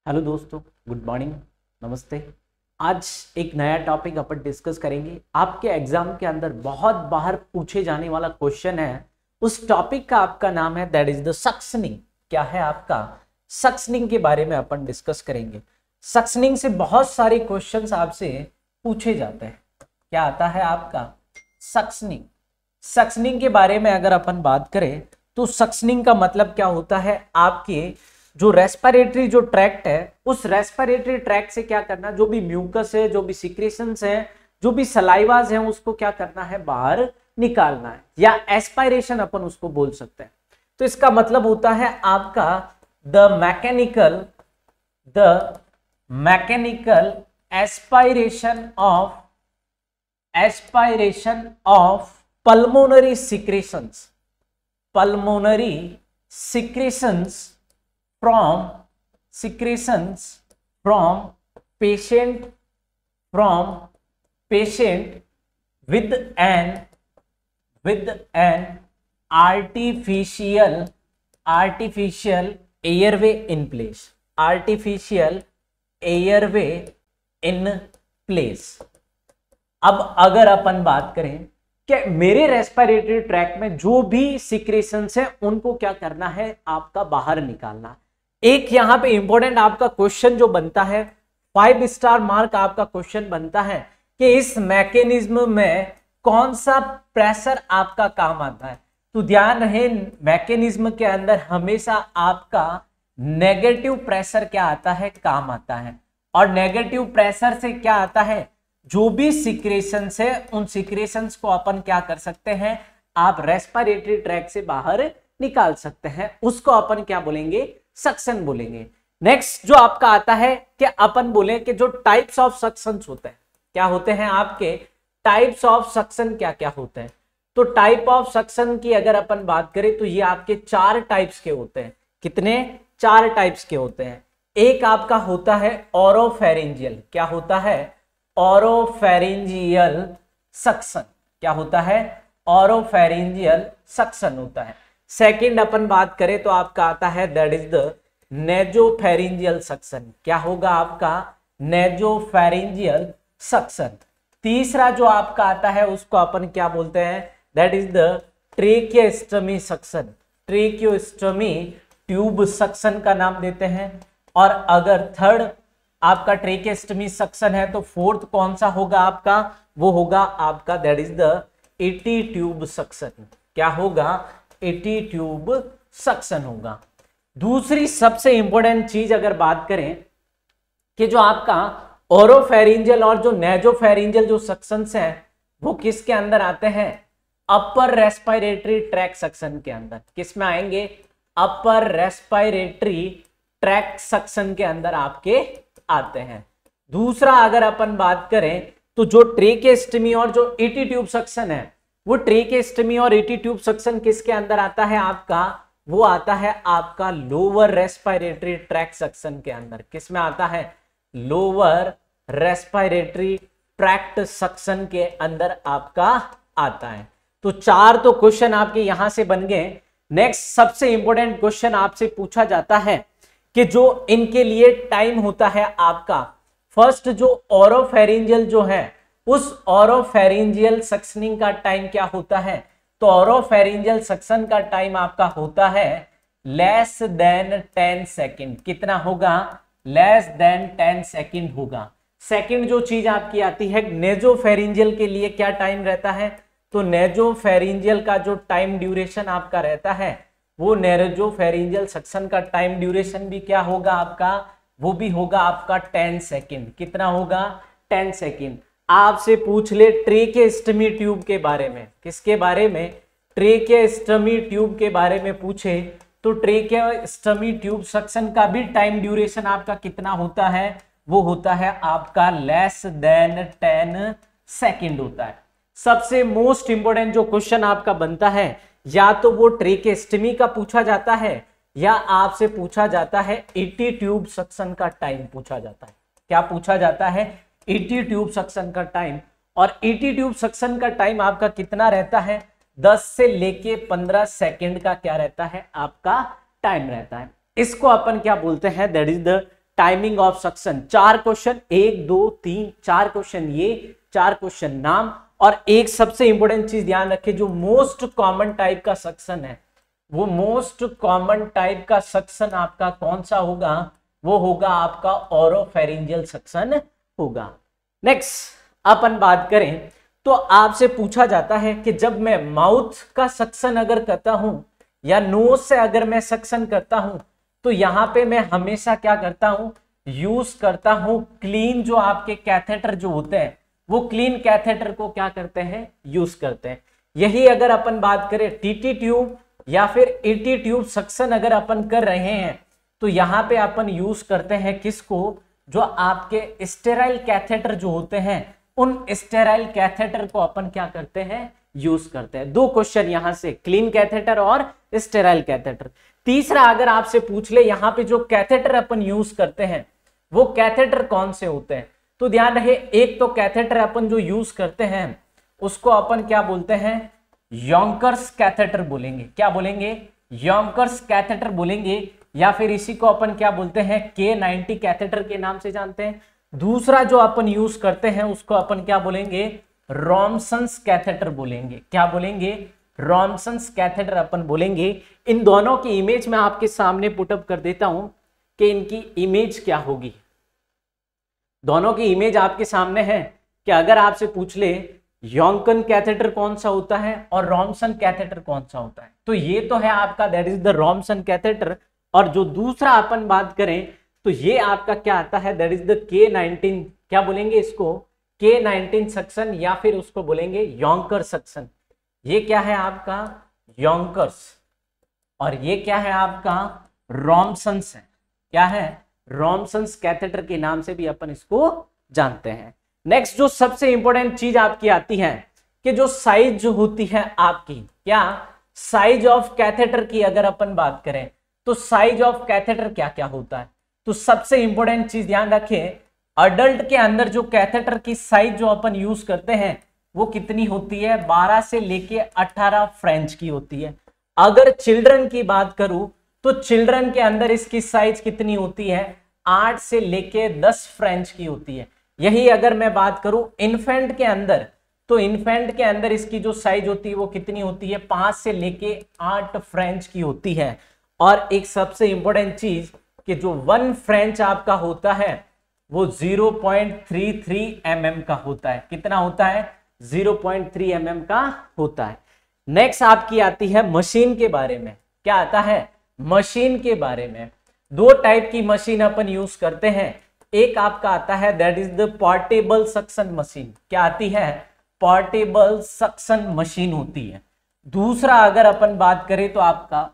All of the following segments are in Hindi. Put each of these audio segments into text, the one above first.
हेलो दोस्तों, गुड मॉर्निंग, नमस्ते। आज एक नया टॉपिक अपन डिस्कस करेंगे। आपके एग्जाम के अंदर बहुत बार पूछे जाने वाला क्वेश्चन है। उस टॉपिक का आपका नाम है दैट इज द सक्शनिंग। क्या है आपका? सक्शनिंग के बारे में अपन डिस्कस करेंगे। सक्शनिंग से बहुत सारे क्वेश्चंस आपसे पूछे जाते हैं। क्या आता है आपका? सक्शनिंग। सक्शनिंग के बारे में अगर अपन बात करें तो सक्शनिंग का मतलब क्या होता है? आपके जो रेस्पिरेटरी जो ट्रैक्ट है, उस रेस्पिरेटरी ट्रैक्ट से क्या करना, जो भी म्यूकस है, जो भी सिक्रेशंस है, जो भी सलाइवाज है, उसको क्या करना है? बाहर निकालना है, या एस्पायरेशन अपन उसको बोल सकते हैं। तो इसका मतलब होता है आपका the mechanical aspiration of pulmonary secretions from patient with an artificial airway in place. अब अगर अपन बात करें कि मेरे रेस्पिरेटरी ट्रैक्ट में जो भी सिक्रेशंस है उनको क्या करना है? आपका बाहर निकालना। एक यहां पे इंपॉर्टेंट आपका क्वेश्चन जो बनता है, 5 स्टार मार्क आपका क्वेश्चन बनता है कि इस मैकेनिज्म में कौन सा प्रेशर आपका काम आता है। तो ध्यान रहे, मैकेनिज्म के अंदर हमेशा आपका नेगेटिव प्रेशर क्या आता है? काम आता है। और नेगेटिव प्रेशर से क्या आता है? जो भी सिक्रेशंस है उन सिक्रेशंस को अपन क्या कर सकते हैं? आप रेस्पिरेटरी ट्रैक्ट से बाहर निकाल सकते हैं। उसको अपन क्या बोलेंगे? सक्शन बोलेंगे। नेक्स्ट जो आपका आता है कि अपन बोले कि जो टाइप्स ऑफ सक्शंस होते हैं, क्या होते हैं आपके? टाइप्स ऑफ सक्शन क्या क्या होते हैं? तो टाइप ऑफ सक्शन की अगर अपन बात करें तो ये आपके 4 टाइप्स के होते हैं। कितने? 4 टाइप्स के होते हैं। एक आपका होता है ओरोफेरिंजियल। क्या होता है? ओरोफेरिंजियल सक्शन। क्या होता है? ओरोफेरिंजियल सक्शन होता है। सेकंड अपन बात करें तो आपका आता है दैट इज द नेजोफेरिंजियल सक्शन। क्या होगा आपका? नेजोफेरिंजियल सक्शन। तीसरा जो आपका आता है उसको अपन क्या बोलते हैं? That is the tracheostomy suction. Tracheostomy tube suction का नाम देते हैं। और अगर थर्ड आपका ट्रेकियोस्टमी सक्शन है तो फोर्थ कौन सा होगा आपका? वो होगा आपका that is the eighty tube suction. क्या होगा? एटी ट्यूब सक्शन होगा। दूसरी सबसे इंपॉर्टेंट चीज अगर बात करें कि जो आपका ओरोफेरिंजियल और जो नेजोफेरिंजियल जो सक्शंस हैं वो किसके अंदर आते हैं? अपर रेस्पिरेटरी ट्रैक्ट सक्शन के अंदर। किस में आएंगे? अपर रेस्पिरेटरी ट्रैक्ट सक्शन के अंदर आपके आते हैं। दूसरा अगर अपन बात करें तो जो ट्रेकियोस्टमी और जो एटी ट्यूब सक्शन है, वो ट्रेकियोस्टमी और एटी ट्यूब सक्शन किसके अंदर आता है आपका? वो आता है आपका लोअर रेस्पिरेटरी ट्रैक्ट सक्शन के अंदर। किस में आता है? लोअर रेस्पिरेटरी ट्रैक्ट सक्शन के अंदर आपका आता है। तो 4 तो क्वेश्चन आपके यहां से बन गए। नेक्स्ट सबसे इंपॉर्टेंट क्वेश्चन आपसे पूछा जाता है कि जो इनके लिए टाइम होता है आपका, फर्स्ट जो ओरोफेरिंजियल जो है, उस ओरोफेरिंजियल सक्शनिंग का टाइम क्या होता है? तो ओरोफेरिंजियल सक्शन का टाइम आपका होता है लेस देन 10 सेकेंड। कितना होगा? लेस देन 10 सेकेंड होगा। सेकेंड जो चीज आपकी आती है नेजोफेरिंजियल के लिए क्या टाइम रहता है? तो नेजोफेरिंजियल का जो टाइम ड्यूरेशन आपका रहता है, वो नेजोफेरिंजियल सक्शन का टाइम ड्यूरेशन भी क्या होगा आपका? वो भी होगा आपका 10 सेकेंड। कितना होगा? 10 सेकेंड। आपसे पूछ ले ट्रेकियोस्टमी ट्यूब के बारे में। किसके बारे में? ट्रेकियोस्टमी ट्यूब के बारे में पूछे तो ट्रेकियोस्टमी ट्यूब सक्शन का भी टाइम ड्यूरेशन आपका कितना होता है? वो होता है आपका लेस देन 10 सेकेंड होता है। सबसे मोस्ट इंपोर्टेंट जो क्वेश्चन आपका बनता है, या तो वो ट्रेकियोस्टमी का पूछा जाता है या आपसे पूछा जाता है एटी ट्यूब सक्शन का टाइम पूछा जाता है। क्या पूछा जाता है? एटी ट्यूब सक्शन का टाइम। और एटी ट्यूब सक्शन का टाइम आपका कितना रहता है? 10 से लेके 15 सेकंड का क्या रहता है आपका टाइम रहता है। इसको अपन क्या बोलते हैं, that is the timing of suction. 4 question, 1 2 3 4 question, ये 4 क्वेश्चन नाम। और एक सबसे इंपॉर्टेंट चीज ध्यान रखें, जो मोस्ट कॉमन टाइप का सक्शन है, वो मोस्ट कॉमन टाइप का सक्शन आपका कौन सा होगा, वो होगा आपका ओरोफेरिंजियल सक्शन होगा। नेक्स्ट अपन बात करें तो आपसे पूछा जाता है कि जब मैं माउथ का सक्शन अगर करता हूं या नोज से अगर मैं सक्शन करता हूं तो यहां पे मैं हमेशा क्या करता हूं, यूज करता हूं क्लीन, जो आपके कैथेटर जो होते हैं वो क्लीन कैथेटर को क्या करते हैं, यूज करते हैं। यही अगर अपन बात करें टीटी ट्यूब या फिर ईटी ट्यूब सक्शन अगर अपन कर रहे हैं तो यहां पे अपन यूज करते हैं किसको, जो आपके स्टेराइल कैथेटर जो होते हैं उन स्टेराइल कैथेटर को अपन क्या करते हैं, यूज करते हैं। 2 क्वेश्चन यहां से, क्लीन कैथेटर और स्टेराइल कैथेटर। तीसरा अगर आपसे पूछ ले यहां पे जो कैथेटर अपन यूज करते हैं वो कैथेटर कौन से होते हैं, तो ध्यान रहे, एक तो कैथेटर अपन जो यूज करते हैं उसको अपन क्या बोलते हैं, योंकर्स कैथेटर बोलेंगे। क्या बोलेंगे, योंकर्स कैथेटर बोलेंगे, या फिर इसी को अपन क्या बोलते हैं, K90 कैथेटर के नाम से जानते हैं। दूसरा जो अपन यूज करते हैं उसको अपन क्या बोलेंगे, रॉमसन्स कैथेटर बोलेंगे। क्या बोलेंगे, रॉमसन्स कैथेटर अपन बोलेंगे। इन दोनों की इमेज मैं आपके सामने पुटअप कर देता हूं कि इनकी इमेज क्या होगी। दोनों की इमेज आपके सामने है कि अगर आपसे पूछ ले योंकन कैथेटर कौन सा होता है और रॉमसन कैथेटर कौन सा होता है, तो ये तो है आपका दैट इज द रॉमसन कैथेटर। और जो दूसरा अपन बात करें तो ये आपका क्या आता है, दैट इज द K19, क्या बोलेंगे इसको, K19 सक्शन, या फिर उसको बोलेंगे योंकर सक्शन। ये क्या है आपका योंकर्स और ये क्या है आपका रॉमसन्स है। क्या है, रॉमसन्स कैथेटर के नाम से भी अपन इसको जानते हैं। नेक्स्ट जो सबसे इंपॉर्टेंट चीज आपकी आती है कि जो साइज जो होती है आपकी, क्या साइज ऑफ कैथेटर की अगर अपन बात करें तो साइज ऑफ कैथेटर क्या क्या होता है, तो सबसे इंपॉर्टेंट चीज ध्यान रखें, अडल्ट के अंदर जो कैथेटर की साइज जो अपन यूज करते हैं वो कितनी होती है, 12 से लेके 18 फ्रेंच की होती है। अगर चिल्ड्रन की बात करूं तो चिल्ड्रन के अंदर इसकी साइज कितनी होती है, 8 से लेके 10 फ्रेंच की होती है। यही अगर मैं बात करूं इन्फेंट के अंदर, तो इन्फेंट के अंदर इसकी जो साइज होती है वो कितनी होती है, 5 से लेके 8 फ्रेंच की होती है। और एक सबसे इंपॉर्टेंट चीज कि जो 1 फ्रेंच आपका होता है वो 0.33 mm का होता है। कितना होता है, 0.3 mm का होता है। नेक्स्ट आपकी आती है मशीन के बारे में। क्या आता है, मशीन के बारे में। 2 टाइप की मशीन अपन यूज करते हैं। एक आपका आता है that is the portable suction machine. क्या आती है, पोर्टेबल सक्शन मशीन होती है। दूसरा अगर अपन बात करें तो आपका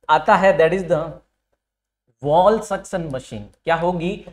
आता है that is the wall suction machine. क्या होगी,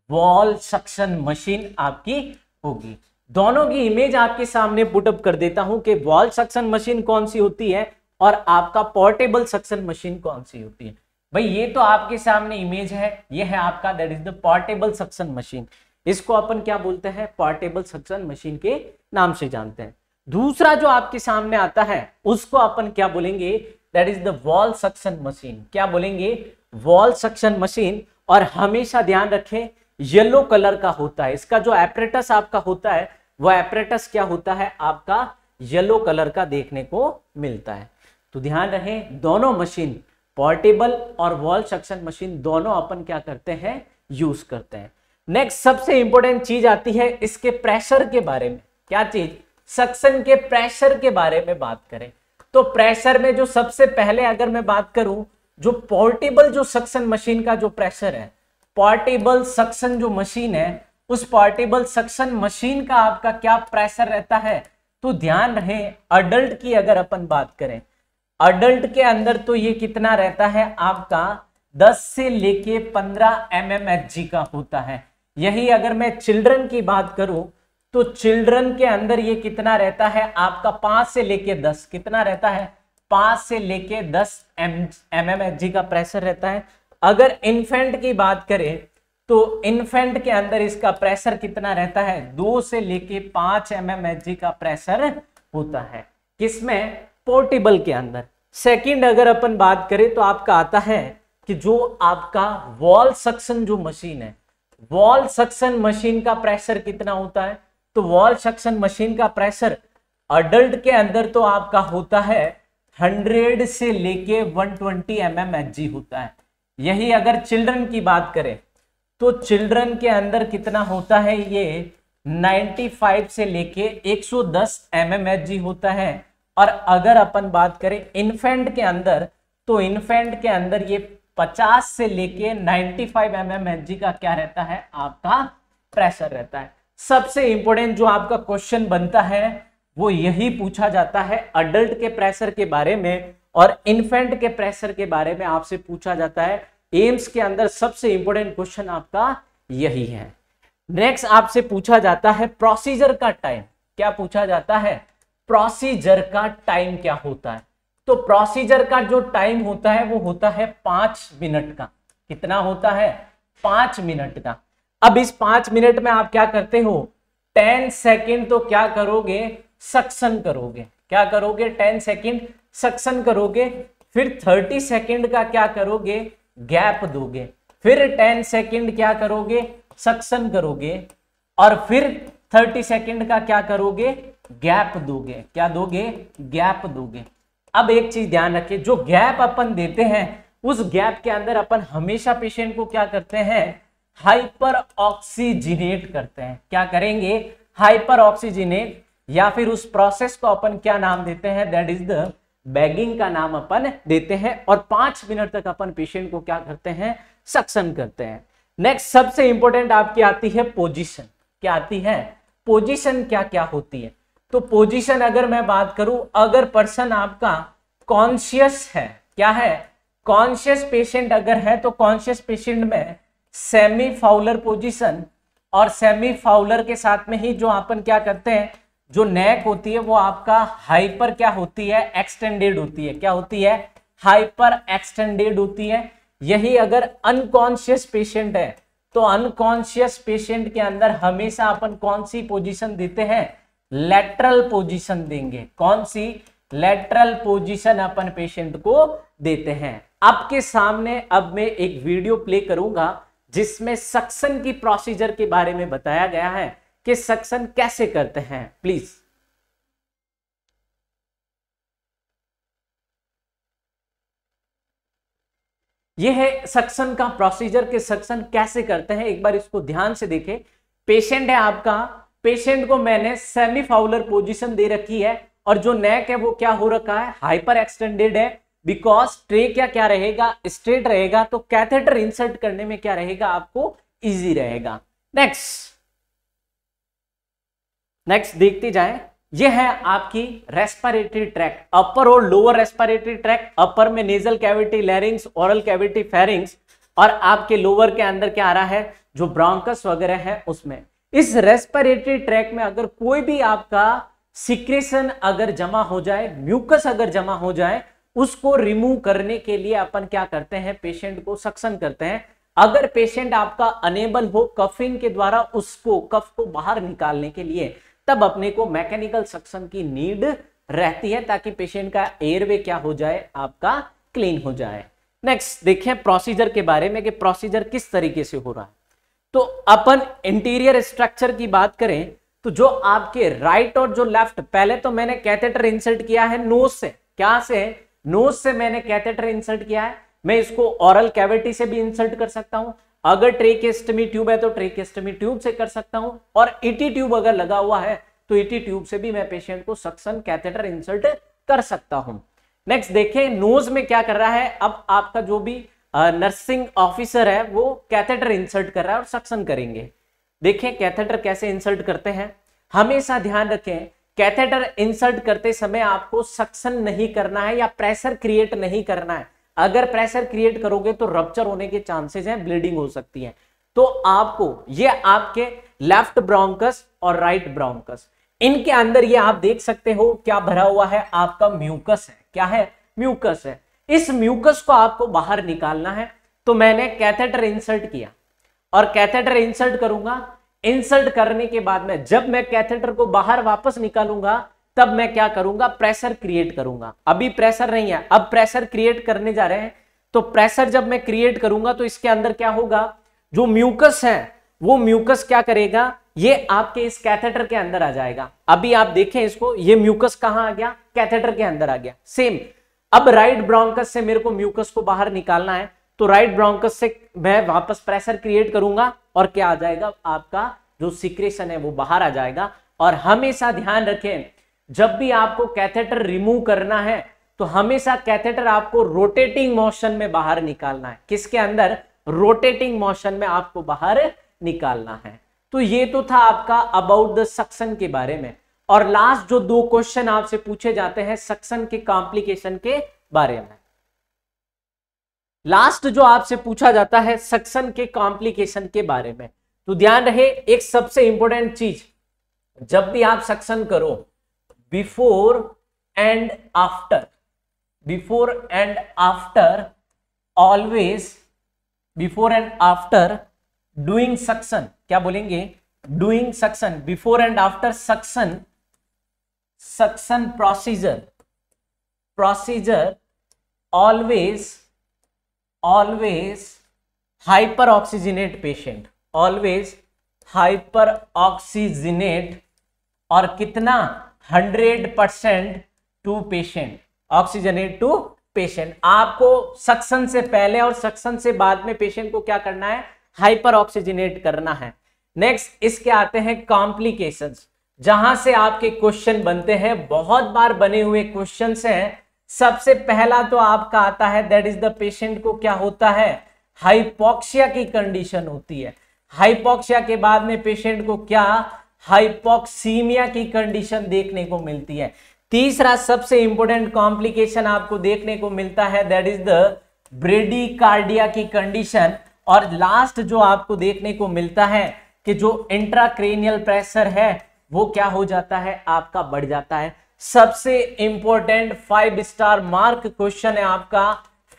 वॉल सक्शन मशीन आपकी होगी। दोनों की इमेज आपके सामने पुटअप कर देता हूं कि वॉल सक्शन मशीन कौन सी होती है और आपका पोर्टेबल सक्शन मशीन कौन सी होती है। भाई ये तो आपके सामने इमेज है, ये है आपका that is the portable suction machine. इसको अपन क्या बोलते हैं, पोर्टेबल सक्शन मशीन के नाम से जानते हैं। दूसरा जो आपके सामने आता है उसको अपन क्या बोलेंगे, that is the wall suction machine. क्या बोलेंगे, वॉल सक्शन मशीन। और हमेशा ध्यान रखें येलो कलर का होता है। इसका जो एपरेटस आपका होता है वो एपरेटस क्या होता है, आपका येलो कलर का देखने को मिलता है। तो ध्यान रहे दोनों मशीन, पोर्टेबल और वॉल सक्शन मशीन, दोनों अपन क्या करते हैं, यूज करते हैं। नेक्स्ट सबसे इंपॉर्टेंट चीज आती है इसके प्रेशर के बारे में। क्या चीज, सक्शन के प्रेशर के बारे में बात करें तो प्रेशर में जो सबसे पहले अगर मैं बात करूं, जो पोर्टेबल जो सक्शन मशीन का जो प्रेशर है, पोर्टेबल सक्शन जो मशीन है उस पोर्टेबल सक्शन मशीन का आपका क्या प्रेशर रहता है, तो ध्यान रहे अडल्ट की अगर अपन बात करें, अडल्ट के अंदर तो ये कितना रहता है आपका 10 से लेके 15 mmHg का होता है। यही अगर मैं चिल्ड्रन की बात करूं तो चिल्ड्रन के अंदर ये कितना रहता है आपका 5 से लेके 10, कितना रहता है 5 से लेके 10 mmHg का प्रेशर रहता है। अगर इन्फेंट की बात करें तो इन्फेंट के अंदर इसका प्रेशर कितना रहता है, 2 से लेके 5 mmHg का प्रेशर होता है। किसमें, पोर्टेबल के अंदर। सेकंड अगर अपन बात करें तो आपका आता है कि जो आपका वॉल सक्शन जो मशीन है वॉल सक्शन मशीन का प्रेशर कितना होता है? तो वॉल सक्शन मशीन का प्रेशर अडल्ट के अंदर तो आपका होता है 100 से लेके 120 mmHg होता है। यही अगर चिल्ड्रन की बात करें तो चिल्ड्रन के अंदर कितना होता है? ये 95 से लेके 110 mmHg होता है। और अगर अपन बात करें इन्फेंट के अंदर, तो इन्फेंट के अंदर ये 50 से लेके 95 mmHg का क्या रहता है? आपका प्रेशर रहता है। सबसे इंपॉर्टेंट जो आपका क्वेश्चन बनता है वो यही पूछा जाता है, अडल्ट के प्रेशर के बारे में और इन्फेंट के प्रेशर के बारे में आपसे पूछा जाता है। एम्स के अंदर सबसे इंपॉर्टेंट क्वेश्चन आपका यही है। नेक्स्ट आपसे पूछा जाता है प्रोसीजर का टाइम। क्या पूछा जाता है? प्रोसीजर का टाइम क्या होता है? तो प्रोसीजर का जो टाइम होता है वो होता है 5 मिनट का। कितना होता है? 5 मिनट का। अब इस 5 मिनट में आप क्या करते हो? 10 सेकेंड तो क्या करोगे? सक्शन करोगे। क्या करोगे? 10 सेकेंड सक्शन करोगे। फिर 30 सेकेंड का क्या करोगे? गैप दोगे। फिर 10 सेकेंड क्या करोगे? सक्शन करोगे। और फिर 30 सेकेंड का क्या करोगे? गैप दोगे। क्या दोगे? गैप दोगे। अब एक चीज ध्यान रखिए, जो गैप अपन देते हैं उस गैप के अंदर अपन हमेशा पेशेंट को क्या करते हैं? हाइपर ऑक्सीजिनेट करते हैं। क्या करेंगे? हाइपर ऑक्सीजिनेट। या फिर उस प्रोसेस को अपन क्या नाम देते हैं? दैट इज द बैगिंग का नाम अपन देते हैं। और 5 मिनट तक अपन पेशेंट को क्या करते हैं? सक्शन करते हैं। नेक्स्ट सबसे इंपॉर्टेंट आपकी आती है पोजीशन। क्या आती है? पोजीशन क्या क्या होती है? तो पोजीशन अगर मैं बात करूं, अगर पर्सन आपका कॉन्शियस है, क्या है? कॉन्शियस पेशेंट अगर है तो कॉन्शियस पेशेंट में सेमी फाउलर पोजीशन, और सेमी फाउलर के साथ में ही जो अपन क्या करते हैं, जो नेक होती है वो आपका हाइपर क्या होती है? एक्सटेंडेड होती है। क्या होती है? हाइपर एक्सटेंडेड होती है। यही अगर अनकॉन्शियस पेशेंट है तो अनकॉन्शियस पेशेंट के अंदर हमेशा अपन कौन सी पोजीशन देते हैं? लेटरल पोजीशन देंगे। कौन सी? लेटरल पोजीशन अपन पेशेंट को देते हैं। आपके सामने अब मैं एक वीडियो प्ले करूंगा जिसमें सक्शन की प्रोसीजर के बारे में बताया गया है कि सक्शन कैसे करते हैं। प्लीज। यह है सक्शन का प्रोसीजर के सक्शन कैसे करते हैं। एक बार इसको ध्यान से देखें। पेशेंट है आपका, पेशेंट को मैंने सेमी फाउलर पोजीशन दे रखी है और जो नेक है वो क्या हो रखा है? हाइपर एक्सटेंडेड है। बिकॉज ट्रे क्या रहेगा? स्ट्रेट रहेगा, तो कैथेटर इंसर्ट करने में क्या रहेगा? आपको इजी रहेगा। नेक्स्ट देखते जाएं। यह है आपकी रेस्पिरेटरी ट्रैक्ट, अपर और लोअर रेस्पिरेटरी ट्रैक्ट। अपर में nasal cavity, larynx, oral cavity, pharynx, और आपके लोअर के अंदर क्या आ रहा है? जो ब्रोंकस वगैरह है उसमें। इस रेस्पिरेटरी ट्रैक्ट में अगर कोई भी आपका सिक्रेशन अगर जमा हो जाए, म्यूकस अगर जमा हो जाए, उसको रिमूव करने के लिए अपन क्या करते हैं? पेशेंट को सक्शन करते हैं। अगर पेशेंट आपका अनेबल हो कफिंग के द्वारा उसको कफ को बाहर निकालने के लिए, तब अपने को मैकेनिकल सक्शन की नीड रहती है ताकि पेशेंट का एयरवे क्या हो जाए? आपका क्लीन हो जाए। नेक्स्ट देखें प्रोसीजर के बारे में कि प्रोसीजर किस तरीके से हो रहा है। तो अपन इंटीरियर स्ट्रक्चर की बात करें तो जो आपके राइट और जो लेफ्ट, पहले तो मैंने कैथेटर इंसर्ट किया है नोज से। क्या से? नोज से मैंने कैथेटर इंसर्ट किया है। मैं इसको ओरल कैविटी से भी इंसर्ट कर सकता हूं। अगर ट्रेकेस्टमी ट्यूब है तो ट्रेकेस्टमी ट्यूब से कर सकता हूं, और ईटी ट्यूब अगर लगा हुआ है तो ईटी ट्यूब से भी मैं पेशेंट को सक्शन कैथेटर इंसर्ट कर सकता हूं। नेक्स्ट देखें नोज में क्या कर रहा है। अब आपका जो भी नर्सिंग ऑफिसर है वो कैथेटर इंसर्ट कर रहा है और सक्शन करेंगे। देखें कैथेटर कैसे इंसर्ट करते हैं। हमेशा ध्यान रखें कैथेटर इंसर्ट करते समय आपको सक्शन नहीं करना है या प्रेशर क्रिएट नहीं करना है। अगर प्रेशर क्रिएट करोगे तो रप्चर होने के चांसेस हैं, ब्लीडिंग हो सकती है। तो आपको ये आपके लेफ्ट ब्रोंकस और राइट ब्रोंकस, इनके अंदर ये आप देख सकते हो क्या भरा हुआ है? आपका म्यूकस है। क्या है? म्यूकस है। इस म्यूकस को आपको बाहर निकालना है। तो मैंने कैथेटर इंसर्ट किया और कैथेटर इंसर्ट करूंगा। इंसर्ट करने के बाद में जब मैं कैथेटर को बाहर वापस निकालूंगा तब मैं क्या करूंगा? प्रेशर क्रिएट करूंगा। अभी प्रेशर नहीं है, अब प्रेशर क्रिएट करने जा रहे हैं। तो प्रेशर जब मैं क्रिएट करूंगा तो इसके अंदर क्या होगा? जो म्यूकस है वो म्यूकस क्या करेगा, ये आपके इस कैथेटर के अंदर आ जाएगा। अभी आप देखें इसको, ये म्यूकस कहां आ गया, कैथेटर के अंदर आ गया। सेम अब राइट ब्रोंकस से मेरे को म्यूकस को बाहर निकालना है, तो राइट ब्रोंकस से मैं वापस प्रेशर क्रिएट करूंगा और क्या आ जाएगा, आपका जो सिक्रेशन है वो बाहर आ जाएगा। और हमेशा ध्यान रखें, जब भी आपको कैथेटर रिमूव करना है तो हमेशा कैथेटर आपको रोटेटिंग मोशन में बाहर निकालना है। किसके अंदर, रोटेटिंग मोशन में आपको बाहर निकालना है। तो ये तो था आपका अबाउट द सक्शन के बारे में। और लास्ट जो 2 क्वेश्चन आपसे पूछे जाते हैं सक्शन के कॉम्प्लिकेशन के बारे में। लास्ट जो आपसे पूछा जाता है सक्शन के कॉम्प्लिकेशन के बारे में, तो ध्यान रहे एक सबसे इंपॉर्टेंट चीज, जब भी आप सक्शन करो, before and after, before and after, always before and after doing suction, क्या बोलेंगे, doing suction, before and after suction, suction procedure always hyper oxygenate patient, always hyper oxygenate, और कितना 100% to patient, oxygenate to patient. आपको सक्शन से पहले और सक्शन से बाद में पेशेंट को क्या करना है, हाइपर ऑक्सीजनेट करना है। नेक्स्ट इसके आते हैं कॉम्प्लिकेशंस, जहां से आपके क्वेश्चन बनते हैं, बहुत बार बने हुए क्वेश्चंस हैं। सबसे पहला तो आपका आता है दैट इज द पेशेंट को क्या होता है, हाइपोक्सिया की कंडीशन होती है। हाइपोक्सिया के बाद में पेशेंट को क्या, हाइपोक्सीमिया की कंडीशन देखने को मिलती है। तीसरा सबसे इंपॉर्टेंट कॉम्प्लिकेशन आपको देखने को मिलता है दैट इज द ब्रेडिकार्डिया की कंडीशन। और लास्ट जो आपको देखने को मिलता है कि जो इंट्राक्रेनियल प्रेशर है वो क्या हो जाता है, आपका बढ़ जाता है। सबसे इंपॉर्टेंट 5 स्टार मार्क क्वेश्चन है आपका,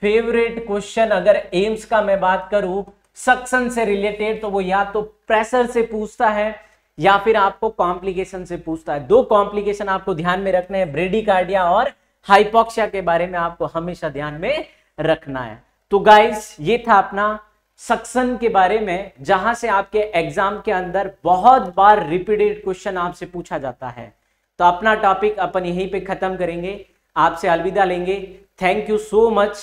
फेवरेट क्वेश्चन अगर एम्स का मैं बात करूं सक्शन से रिलेटेड, तो वो या तो प्रेशर से पूछता है या फिर आपको कॉम्प्लिकेशन से पूछता है। 2 कॉम्प्लिकेशन आपको ध्यान में रखने हैं, ब्रेडिकार्डिया और हाइपोक्सिया के बारे में आपको हमेशा ध्यान में रखना है। तो गाइस ये था अपना सक्शन के बारे में, जहां से आपके एग्जाम के अंदर बहुत बार रिपीटेड क्वेश्चन आपसे पूछा जाता है। तो अपना टॉपिक अपन यहीं पे खत्म करेंगे, आपसे अलविदा लेंगे। Thank you so much.